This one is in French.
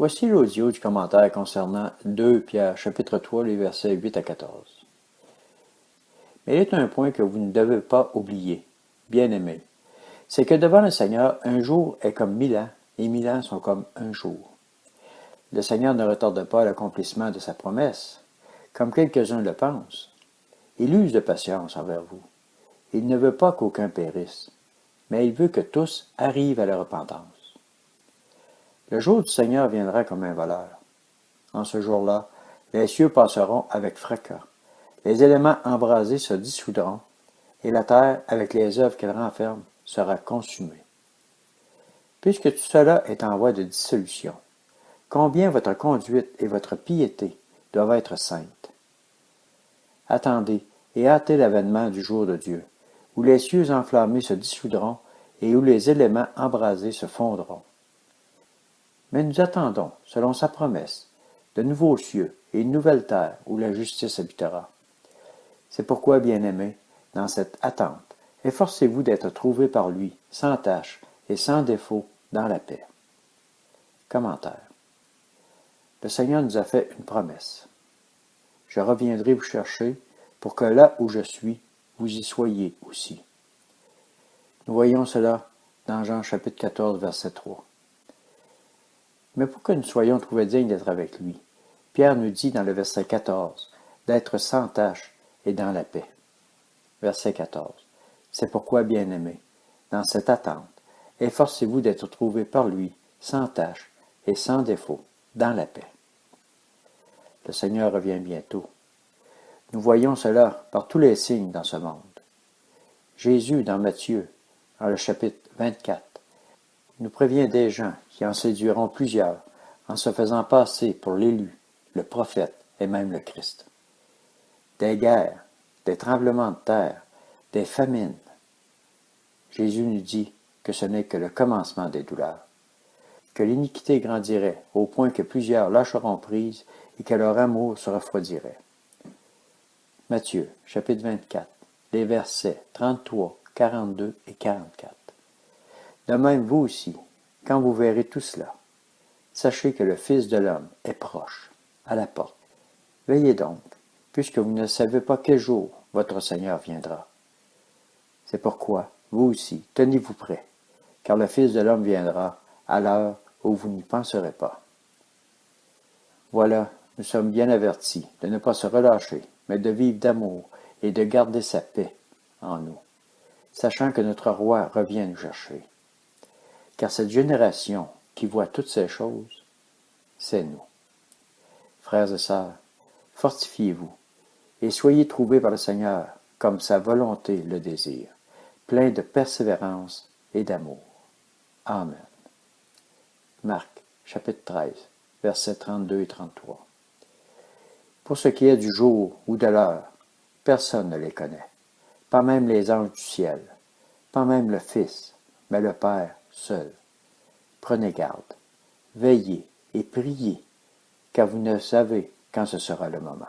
Voici l'audio du commentaire concernant 2 Pierre, chapitre 3, les versets 8 à 14. Mais il est un point que vous ne devez pas oublier, bien-aimés, c'est que devant le Seigneur, un jour est comme 1000 ans, et 1000 ans sont comme un jour. Le Seigneur ne retarde pas l'accomplissement de sa promesse, comme quelques-uns le pensent. Il use de patience envers vous. Il ne veut pas qu'aucun périsse, mais il veut que tous arrivent à la repentance. Le jour du Seigneur viendra comme un voleur. En ce jour-là, les cieux passeront avec fracas, les éléments embrasés se dissoudront, et la terre, avec les œuvres qu'elle renferme, sera consumée. Puisque tout cela est en voie de dissolution, combien votre conduite et votre piété doivent être saintes. Attendez et hâtez l'avènement du jour de Dieu, où les cieux enflammés se dissoudront et où les éléments embrasés se fondront. Mais nous attendons, selon sa promesse, de nouveaux cieux et une nouvelle terre où la justice habitera. C'est pourquoi, bien-aimés, dans cette attente, efforcez-vous d'être trouvés par lui, sans tache et sans défaut, dans la paix. Commentaire. Le Seigneur nous a fait une promesse. Je reviendrai vous chercher pour que là où je suis, vous y soyez aussi. Nous voyons cela dans Jean chapitre 14, verset 3. Mais pour que nous soyons trouvés dignes d'être avec lui, Pierre nous dit dans le verset 14 d'être sans tache et dans la paix. Verset 14. C'est pourquoi, bien-aimés, dans cette attente, efforcez-vous d'être trouvés par lui, sans tache et sans défaut, dans la paix. Le Seigneur revient bientôt. Nous voyons cela par tous les signes dans ce monde. Jésus, dans Matthieu, dans le chapitre 24, nous prévient des gens qui en séduiront plusieurs en se faisant passer pour l'élu, le prophète et même le Christ. Des guerres, des tremblements de terre, des famines. Jésus nous dit que ce n'est que le commencement des douleurs, que l'iniquité grandirait au point que plusieurs lâcheront prise et que leur amour se refroidirait. Matthieu, chapitre 24, les versets 33, 42 et 44. De même, vous aussi, quand vous verrez tout cela, sachez que le Fils de l'homme est proche, à la porte. Veillez donc, puisque vous ne savez pas quel jour votre Seigneur viendra. C'est pourquoi, vous aussi, tenez-vous prêts, car le Fils de l'homme viendra à l'heure où vous n'y penserez pas. Voilà, nous sommes bien avertis de ne pas se relâcher, mais de vivre d'amour et de garder sa paix en nous, sachant que notre Roi revient nous chercher. Car cette génération qui voit toutes ces choses, c'est nous. Frères et sœurs, fortifiez-vous et soyez trouvés par le Seigneur comme sa volonté le désire, plein de persévérance et d'amour. Amen. Marc, chapitre 13, versets 32 et 33. Pour ce qui est du jour ou de l'heure, personne ne les connaît, pas même les anges du ciel, pas même le Fils, mais le Père seul. Prenez garde, veillez et priez, car vous ne savez quand ce sera le moment.